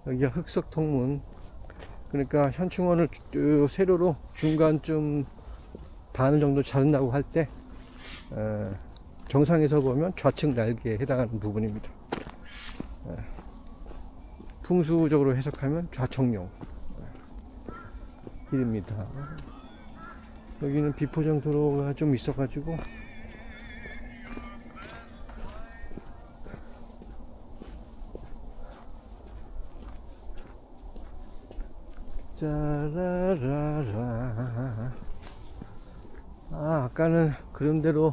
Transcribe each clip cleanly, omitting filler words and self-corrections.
여기가 흑석통문. 그러니까 현충원을 세로로 중간쯤 반 정도 자른다고 할 때 정상에서 보면 좌측 날개에 해당하는 부분입니다. 풍수적으로 해석하면 좌청룡 길입니다. 여기는 비포장 도로가 좀 있어가지고 짜라라라. 아까는 그런대로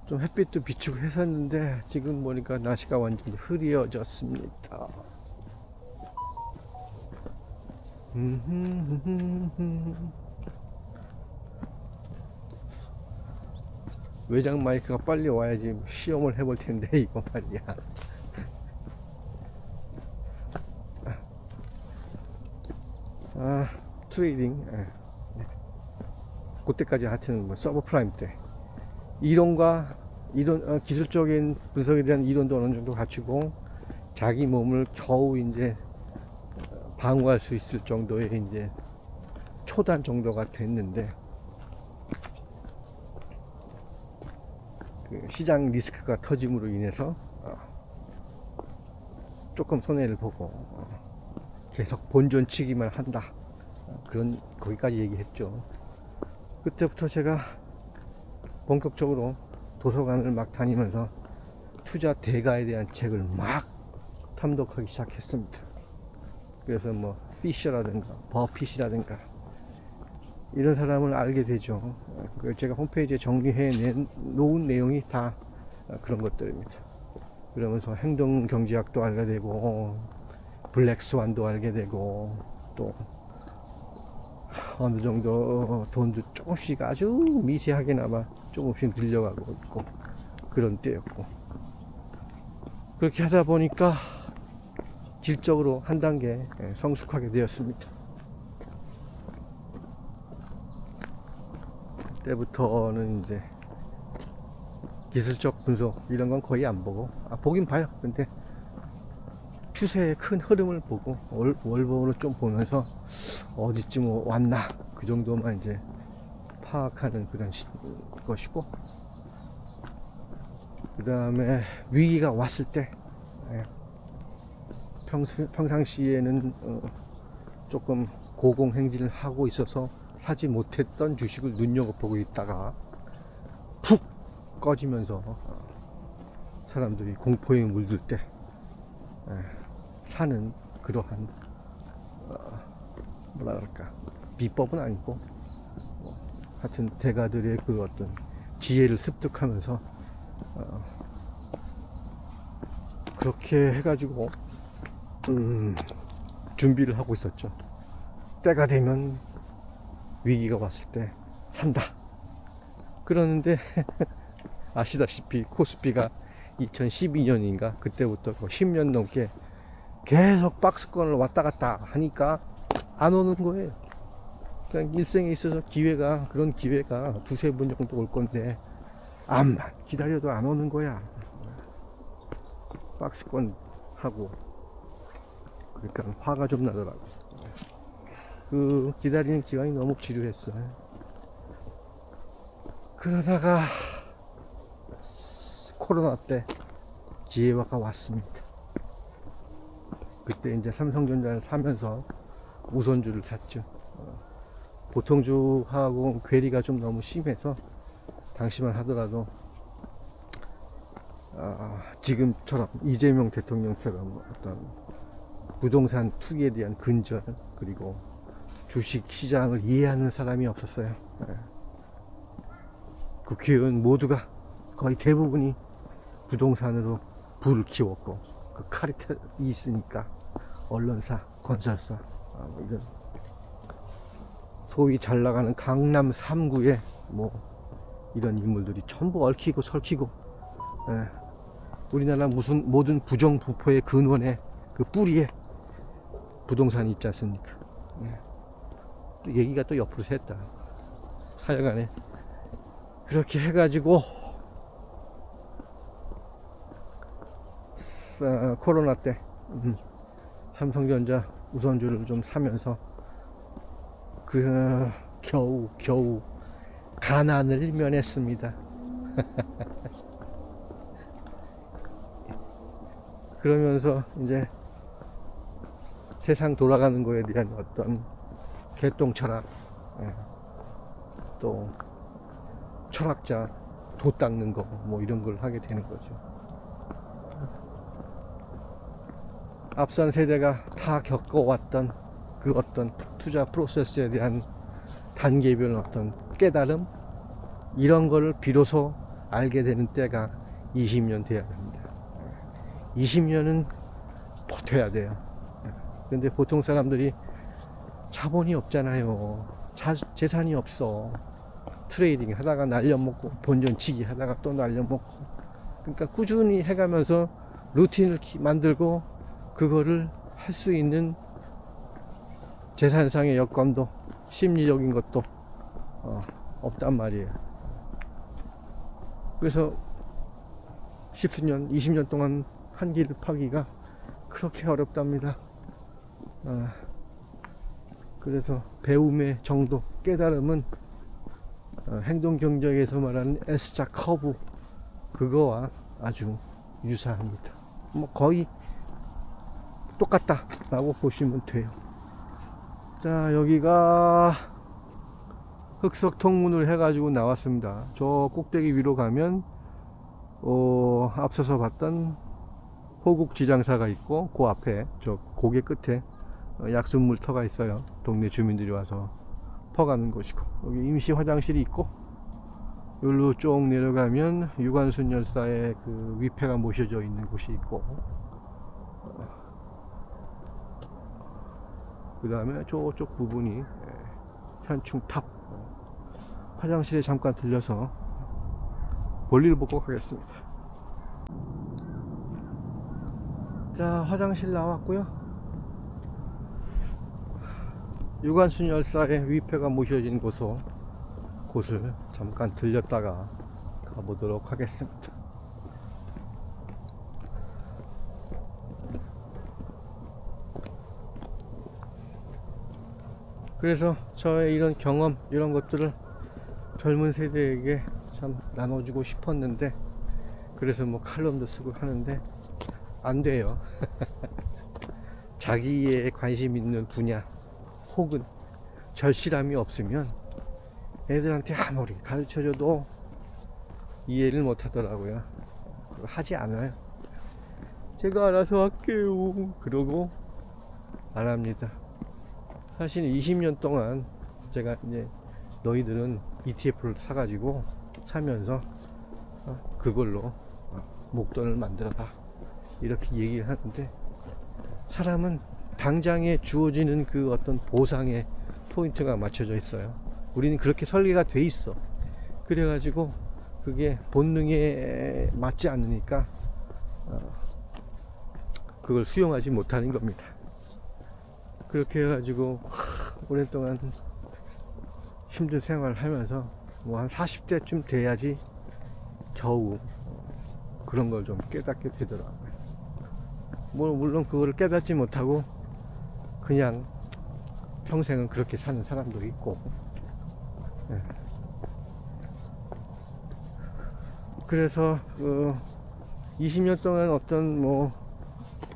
좀 햇빛도 비추고 했었는데 지금 보니까 날씨가 완전히 흐려졌습니다. 외장 마이크가 빨리 와야지 시험을 해볼 텐데 이거 말이야. 트레이딩. 그때까지 하여튼 뭐 서브프라임 때 이론과 기술적인 분석에 대한 이론도 어느 정도 갖추고 자기 몸을 겨우 이제 방어할 수 있을 정도의 이제 초단 정도가 됐는데 그 시장 리스크가 터짐으로 인해서 조금 손해를 보고 계속 본전치기만 한다. 그런 거기까지 얘기했죠. 그때부터 제가 본격적으로 도서관을 막 다니면서 투자 대가에 대한 책을 막 탐독하기 시작했습니다. 그래서 뭐 피셔라든가 버핏이라든가 이런 사람을 알게 되죠. 제가 홈페이지에 정리해 놓은 내용이 다 그런 것들입니다. 그러면서 행동경제학도 알게 되고 블랙스완도 알게 되고 또 어느 정도 돈도 조금씩 아주 미세하게나마 조금씩 늘려가고 있고 그런 때였고, 그렇게 하다 보니까 질적으로 한 단계 성숙하게 되었습니다. 그때부터는 이제 기술적 분석 이런 건 거의 안 보고, 보긴 봐요. 근데 추세의 큰 흐름을 보고 월봉으로 좀 보면서 어디쯤 왔나 그 정도만 이제 파악하는 그런 것이고, 그 다음에 위기가 왔을 때 평상시에는 조금 고공행진을 하고 있어서 사지 못했던 주식을 눈여겨보고 있다가 푹 꺼지면서 사람들이 공포에 물들 때 사는 그러한 뭐라 그럴까, 비법은 아니고 하여튼 대가들의 그 어떤 지혜를 습득하면서 그렇게 해가지고 준비를 하고 있었죠. 때가 되면 위기가 왔을 때 산다. 그러는데 아시다시피 코스피가 2012년인가 그때부터 10년 넘게 계속 박스권을 왔다 갔다 하니까 안 오는 거예요. 그냥 일생에 있어서 그런 기회가 두세 번 정도 올 건데 암만 기다려도 안 오는 거야. 박스권 하고 그러니까 화가 좀 나더라고. 그 기다리는 기간이 너무 지루했어요. 그러다가 코로나 때 기회가 왔습니다. 그때 이제 삼성전자를 사면서 우선주를 샀죠. 보통주하고 괴리가 좀 너무 심해서 당시만 하더라도 지금처럼 이재명 대통령처럼 어떤 부동산 투기에 대한 근절, 그리고 주식 시장을 이해하는 사람이 없었어요. 국회의원 모두가 거의 대부분이 부동산으로 부를 키웠고, 그 칼이 있으니까 언론사, 건설사, 이런 소위 잘 나가는 강남 3구에 뭐 이런 인물들이 전부 얽히고 설키고, 우리나라 모든 부정부패의 근원에 그 뿌리에 부동산이 있지 않습니까? 또 얘기가 또 옆으로 샜다. 하여간에 그렇게 해가지고 코로나 때 삼성전자 우선주를 좀 사면서 겨우 가난을 면했습니다. 그러면서 이제 세상 돌아가는 거에 대한 어떤 개똥 철학, 또 철학자 도 닦는 거 뭐 이런 걸 하게 되는 거죠. 앞선 세대가 다 겪어왔던 그 어떤 투자 프로세스에 대한 단계별 어떤 깨달음, 이런 거를 비로소 알게 되는 때가 20년 돼야 됩니다. 20년은 버텨야 돼요. 근데 보통 사람들이 자본이 없잖아요. 재산이 없어. 트레이딩 하다가 날려먹고 본전치기 하다가 또 날려먹고, 그러니까 꾸준히 해가면서 루틴을 만들고 그거를 할 수 있는 재산상의 여건도 심리적인 것도 없단 말이에요. 그래서 10수년 20년 동안 한 길을 파기가 그렇게 어렵답니다. 그래서 배움의 정도, 깨달음은 행동경제에서 말하는 S자 커브, 그거와 아주 유사합니다. 뭐 거의 똑같다 라고 보시면 돼요. 자, 여기가 흑석 통문을 해가지고 나왔습니다. 저 꼭대기 위로 가면 앞서서 봤던 호국 지장사가 있고, 그 앞에 저 고개 끝에 약수물터가 있어요. 동네 주민들이 와서 퍼가는 곳이고, 여기 임시 화장실이 있고, 여기로 쭉 내려가면 유관순 열사의 그 위패가 모셔져 있는 곳이 있고, 그 다음에 저쪽 부분이 현충탑. 화장실에 잠깐 들려서 볼일 보고 가겠습니다. 자, 화장실 나왔고요. 유관순 열사의 위패가 모셔진 곳을 잠깐 들렸다가 가보도록 하겠습니다. 그래서 저의 이런 경험, 이런 것들을 젊은 세대에게 참 나눠주고 싶었는데, 그래서 뭐 칼럼도 쓰고 하는데 안 돼요. 자기의 관심 있는 분야 혹은 절실함이 없으면 애들한테 아무리 가르쳐줘도 이해를 못 하더라고요. 하지 않아요. 제가 알아서 할게요 그러고 안 합니다. 사실 20년 동안 제가 이제 너희들은 ETF를 사가지고 사면서 그걸로 목돈을 만들어라 이렇게 얘기를 하는데, 사람은 당장에 주어지는 그 어떤 보상의 포인트가 맞춰져 있어요. 우리는 그렇게 설계가 돼 있어. 그래가지고 그게 본능에 맞지 않으니까 그걸 수용하지 못하는 겁니다. 그렇게 해가지고 오랫동안 힘든 생활을 하면서 뭐 한 40대쯤 돼야지 겨우 그런 걸 좀 깨닫게 되더라고요. 뭐 물론 그거를 깨닫지 못하고 그냥 평생은 그렇게 사는 사람도 있고, 그래서 20년 동안 어떤 뭐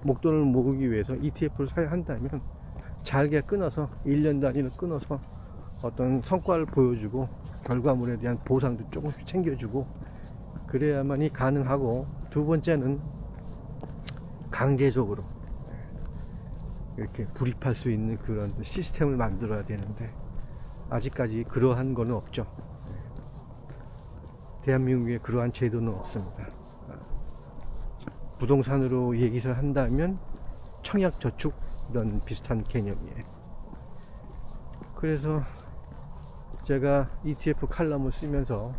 목돈을 모으기 위해서 ETF를 사야 한다면 잘게 끊어서 1년 단위로 끊어서 어떤 성과를 보여주고 결과물에 대한 보상도 조금씩 챙겨주고 그래야만이 가능하고, 두 번째는 강제적으로 이렇게 불입할 수 있는 그런 시스템을 만들어야 되는데 아직까지 그러한 거는 없죠. 대한민국에 그러한 제도는 없습니다. 부동산으로 얘기를 한다면 청약저축 이런 비슷한 개념이에요. 그래서 제가 ETF 칼럼을 쓰면서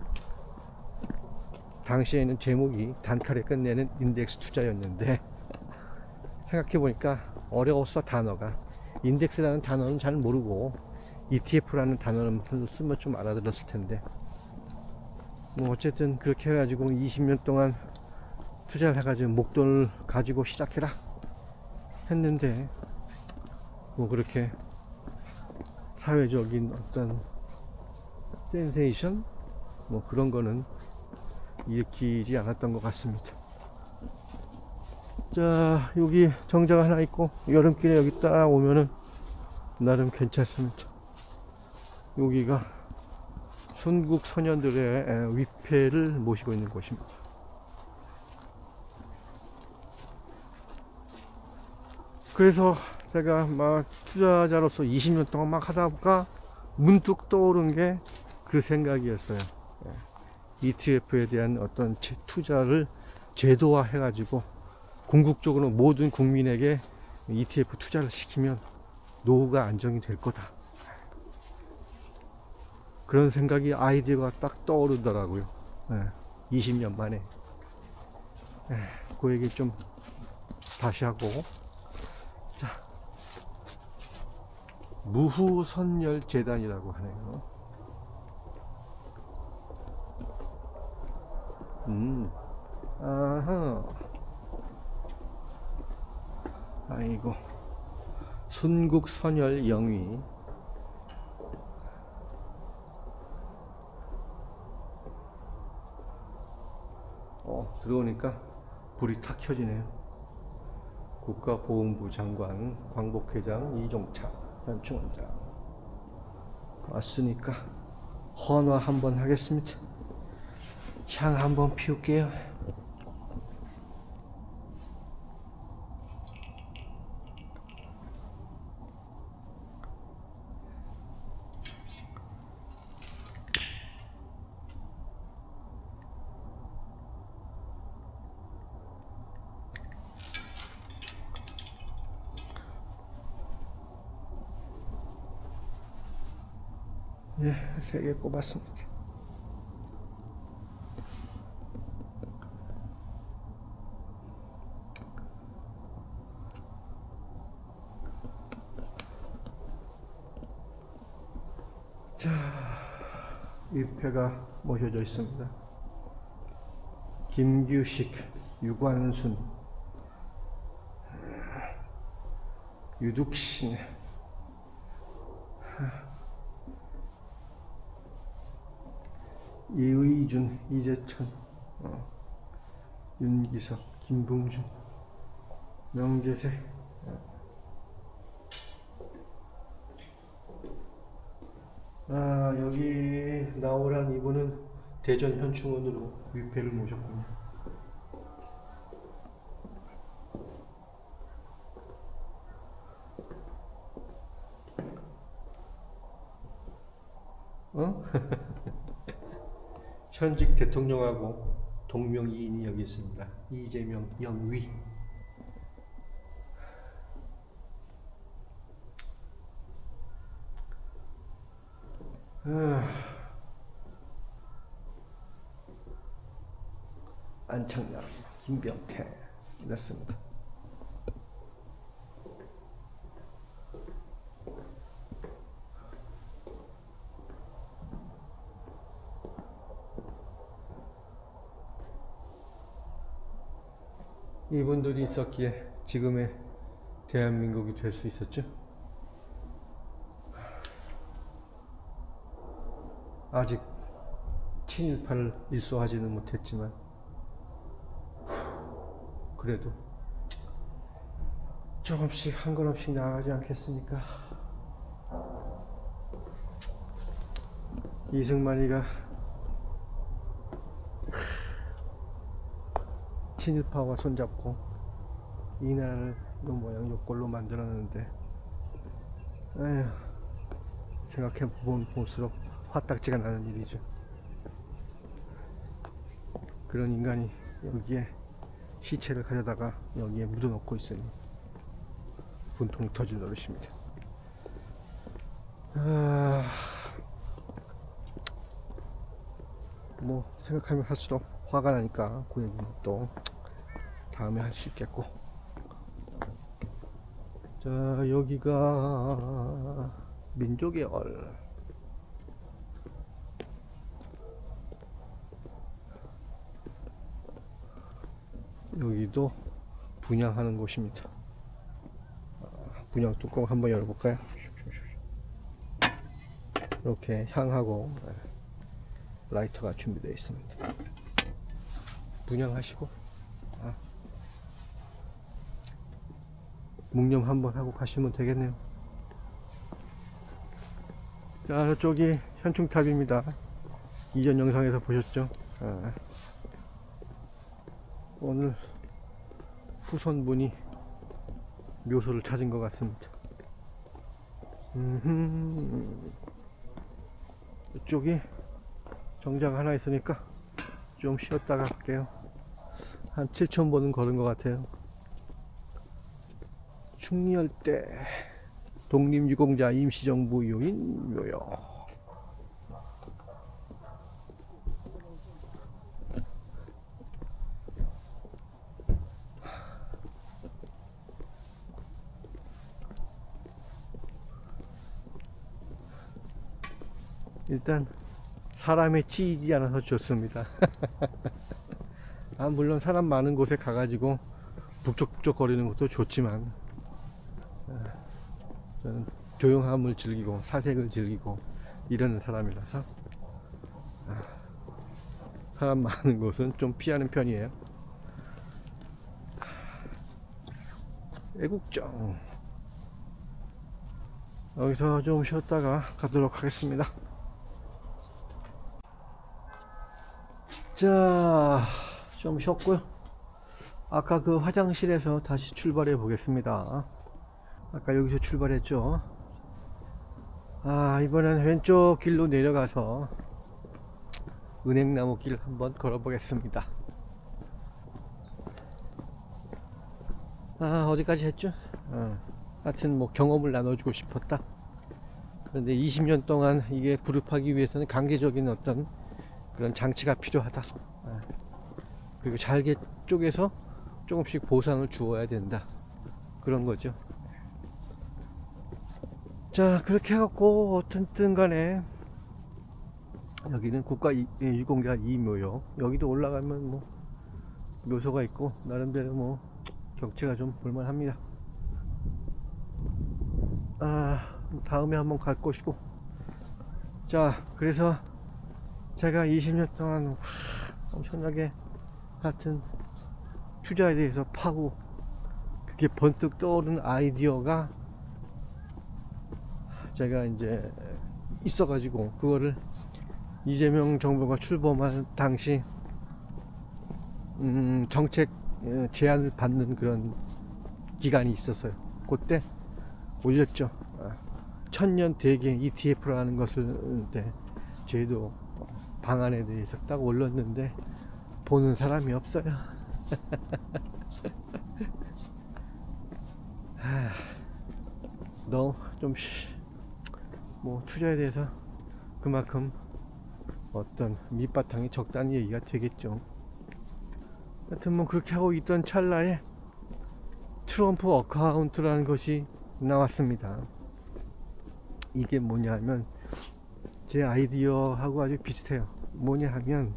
당시에는 제목이 단칼에 끝내는 인덱스 투자였는데 생각해보니까 어려웠어. 단어가, 인덱스라는 단어는 잘 모르고 ETF라는 단어를 쓰면 좀 알아들었을 텐데, 뭐 어쨌든 그렇게 해가지고 20년 동안 투자를 해가지고 목돈을 가지고 시작해라 했는데 뭐 그렇게 사회적인 어떤 센세이션 뭐 그런 거는 일으키지 않았던 것 같습니다. 자, 여기 정자가 하나 있고 여름길에 여기 딱 오면은 나름 괜찮습니다. 여기가 순국 선현들의 위패를 모시고 있는 곳입니다. 그래서 제가 막 투자자로서 20년 동안 막 하다 보니까 문득 떠오른 게 그 생각이었어요. ETF에 대한 어떤 투자를 제도화 해가지고 궁극적으로 모든 국민에게 ETF 투자를 시키면 노후가 안정이 될 거다. 그런 생각이 아이디어가 딱 떠오르더라고요. 20년 만에. 그 얘기 좀 다시 하고. 자, 무후선열재단이라고 하네요. 아하. 아이고. 순국선열 영위. 들어오니까 불이 탁 켜지네요. 국가보훈부 장관, 광복회장 이종찬 현충원장 왔으니까 헌화 한번 하겠습니다. 향 한번 피울게요. 예, 3개 꼽았습니다. 자, 위패가 모셔져 있습니다. 김규식, 유관순, 유득신, 이의준, 이재천, 윤기석, 김봉준, 명재세. 여기 나오란 이분은 대전 현충원으로 위패를 모셨군요. 현직 대통령하고 동명이인이 여기 있습니다. 이재명 영위. 안창남, 김병태 이렇습니다. 이분들이 있었기에 지금의 대한민국이 될 수 있었죠. 아직 친일파를 일소하지는 못했지만 그래도 조금씩 한 걸음씩 나아가지 않겠습니까? 이승만이가 친일파와 손잡고 이 나라를 이 모양 요 꼴로 만들었는데, 에휴, 생각해보면 볼수록 화딱지가 나는 일이죠. 그런 인간이 여기에 시체를 가져다가 여기에 묻어놓고 있으니 분통이 터질 노릇입니다. 뭐 생각하면 할수록 화가 나니까 그 얘기는 또 다음에 할 수 있겠고. 자, 여기가 민족의 얼. 여기도 분양하는 곳입니다. 분양 뚜껑 한번 열어볼까요? 이렇게 향하고 라이터가 준비되어 있습니다. 분양하시고 묵념 한번 하고 가시면 되겠네요. 자, 저쪽이 현충탑입니다. 이전 영상에서 보셨죠? 오늘 후손분이 묘소를 찾은 것 같습니다. 이쪽이 정자가 하나 있으니까 좀 쉬었다가 갈게요. 한 7,000번은 걸은 것 같아요. 충렬대 독립유공자 임시정부 요인 묘역. 일단 사람에 찌이지 않아서 좋습니다. 물론 사람 많은 곳에 가가지고 북적북적 거리는 것도 좋지만 저는 조용함을 즐기고 사색을 즐기고 이러는 사람이라서 사람 많은 곳은 좀 피하는 편이에요. 애국정 여기서 좀 쉬었다가 가도록 하겠습니다. 자, 좀 쉬었고요. 아까 그 화장실에서 다시 출발해 보겠습니다. 아까 여기서 출발했죠. 이번엔 왼쪽 길로 내려가서 은행나무 길 한번 걸어 보겠습니다. 어디까지 했죠? 하여튼 뭐 경험을 나눠주고 싶었다. 그런데 20년 동안 이게 부릅하기 위해서는 강제적인 어떤 그런 장치가 필요하다. 그리고 잘게 쪼개서 조금씩 보상을 주어야 된다. 그런 거죠. 자, 그렇게 해갖고 어쨌든 간에 여기는 국가유공자 2묘역. 여기도 올라가면 뭐 묘소가 있고 나름대로 뭐 경치가 좀 볼만합니다. 다음에 한번 갈 것이고. 자, 그래서 제가 20년 동안 엄청나게 하여튼 투자에 대해서 파고 그게 번뜩 떠오르는 아이디어가 제가 이제 있어가지고 그거를 이재명 정부가 출범한 당시 정책 제안을 받는 그런 기간이 있었어요. 그때 올렸죠. 천년 대계 ETF라는 것을 저희도 방안에 대해서 딱 올렸는데 보는 사람이 없어요. 너 좀 뭐 투자에 대해서 그만큼 어떤 밑바탕이 적다는 얘기가 되겠죠. 하여튼 뭐 그렇게 하고 있던 찰나에 트럼프 어카운트라는 것이 나왔습니다. 이게 뭐냐 하면 제 아이디어하고 아주 비슷해요. 뭐냐 하면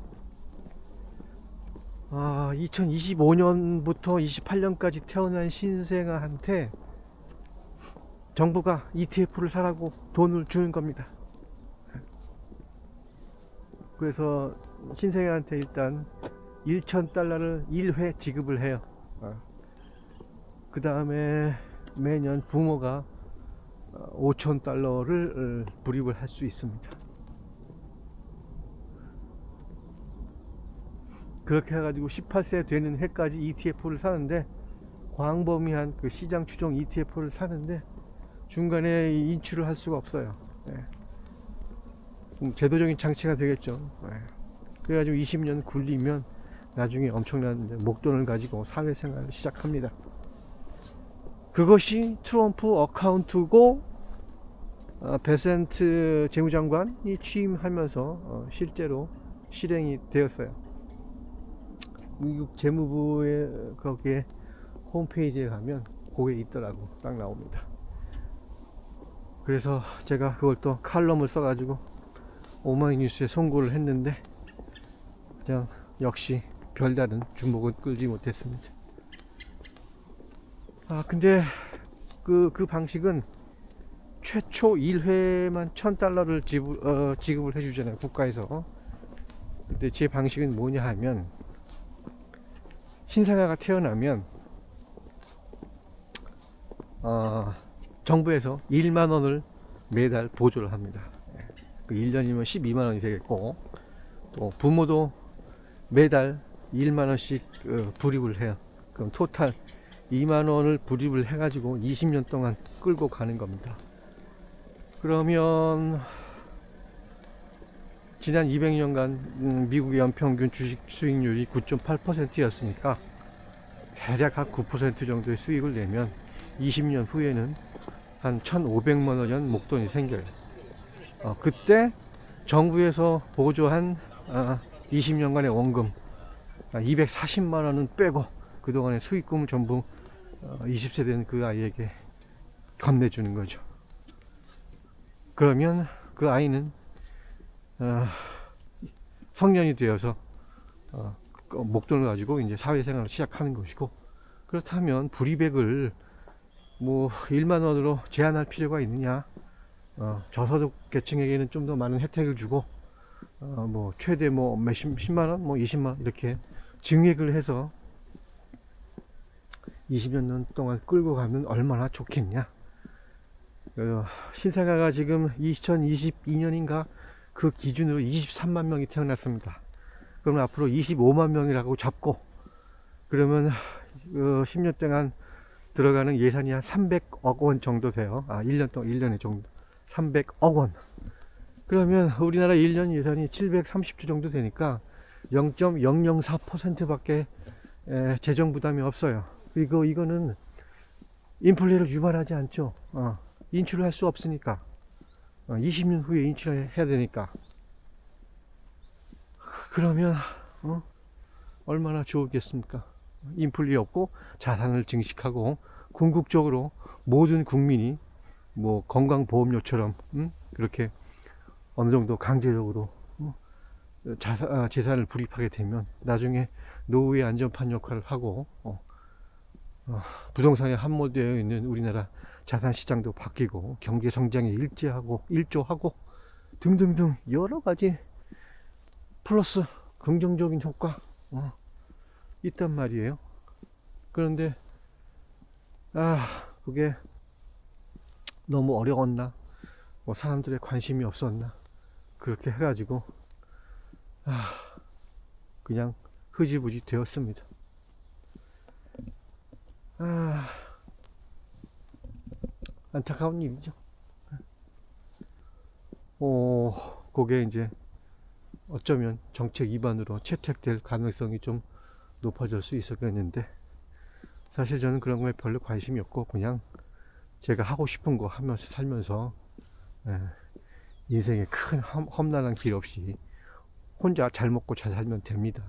2025년부터 28년까지 태어난 신생아한테 정부가 ETF를 사라고 돈을 주는 겁니다. 그래서 신생아한테 일단 1,000달러를 1회 지급을 해요. 그 다음에 매년 부모가 5,000달러를 불입을 할 수 있습니다. 그렇게 해가지고 18세 되는 해까지 ETF를 사는데, 광범위한 그 시장 추종 ETF를 사는데 중간에 인출을 할 수가 없어요. 제도적인 장치가 되겠죠. 그래가지고 20년 굴리면 나중에 엄청난 목돈을 가지고 사회생활을 시작합니다. 그것이 트럼프 어카운트고, 베센트 재무장관이 취임하면서 실제로 실행이 되었어요. 미국 재무부의 거기에 홈페이지에 가면 그게 있더라고. 딱 나옵니다. 그래서 제가 그걸 또 칼럼을 써가지고 오마이뉴스에 송고를 했는데 그냥 역시 별다른 주목은 끌지 못했습니다. 근데 그 방식은 최초 1회만 $1000를 지급을 해주잖아요, 국가에서. 근데 제 방식은 뭐냐 하면, 신생아가 태어나면 정부에서 1만원을 매달 보조를 합니다. 그 1년이면 12만원이 되겠고, 또 부모도 매달 1만원씩 불입을 해요. 그럼 토탈 2만원을 불입을 해가지고 20년 동안 끌고 가는 겁니다. 그러면 지난 200년간 미국의 연평균 주식 수익률이 9.8%였으니까 대략 한 9% 정도의 수익을 내면 20년 후에는 한 1,500만원 목돈이 생겨요. 그때 정부에서 보조한 20년간의 원금 240만원은 빼고 그동안의 수익금을 전부 20세 된 그 아이에게 건네주는 거죠. 그러면 그 아이는 성년이 되어서 목돈을 가지고 이제 사회생활을 시작하는 것이고, 그렇다면 불이백을 뭐 1만원으로 제한할 필요가 있느냐. 저소득 계층에게는 좀 더 많은 혜택을 주고 뭐 최대 뭐 몇십 10만원 뭐 20만원 이렇게 증액을 해서 20년 동안 끌고 가면 얼마나 좋겠냐. 신생아가 지금 2022년인가 그 기준으로 23만 명이 태어났습니다. 그러면 앞으로 25만 명이라고 잡고, 그러면 10년 동안 들어가는 예산이 한 300억 원 정도 돼요. 1년 동안, 1년에 정도 300억 원. 그러면 우리나라 1년 예산이 730조 정도 되니까 0.004% 밖에 재정 부담이 없어요. 이거는 인플레를 유발하지 않죠. 인출을 할 수 없으니까. 20년 후에 인출을 해야 되니까. 그러면 얼마나 좋겠습니까? 인플레 없고 자산을 증식하고 궁극적으로 모든 국민이 뭐 건강보험료처럼 그렇게 어느 정도 강제적으로 재산을 불입하게 되면 나중에 노후의 안전판 역할을 하고 부동산에 함몰되어 있는 우리나라 자산 시장도 바뀌고 경제 성장에 일조하고 등등등 여러 가지 플러스 긍정적인 효과 있단 말이에요. 그런데 그게 너무 어려웠나, 뭐 사람들의 관심이 없었나, 그렇게 해가지고 그냥 흐지부지 되었습니다. 안타까운 일이죠. 그게 이제 어쩌면 정책 위반으로 채택될 가능성이 좀 높아질 수 있었겠는데, 사실 저는 그런 거에 별로 관심이 없고 그냥 제가 하고 싶은 거 하면서 살면서 인생에 큰 험난한 길 없이 혼자 잘 먹고 잘 살면 됩니다.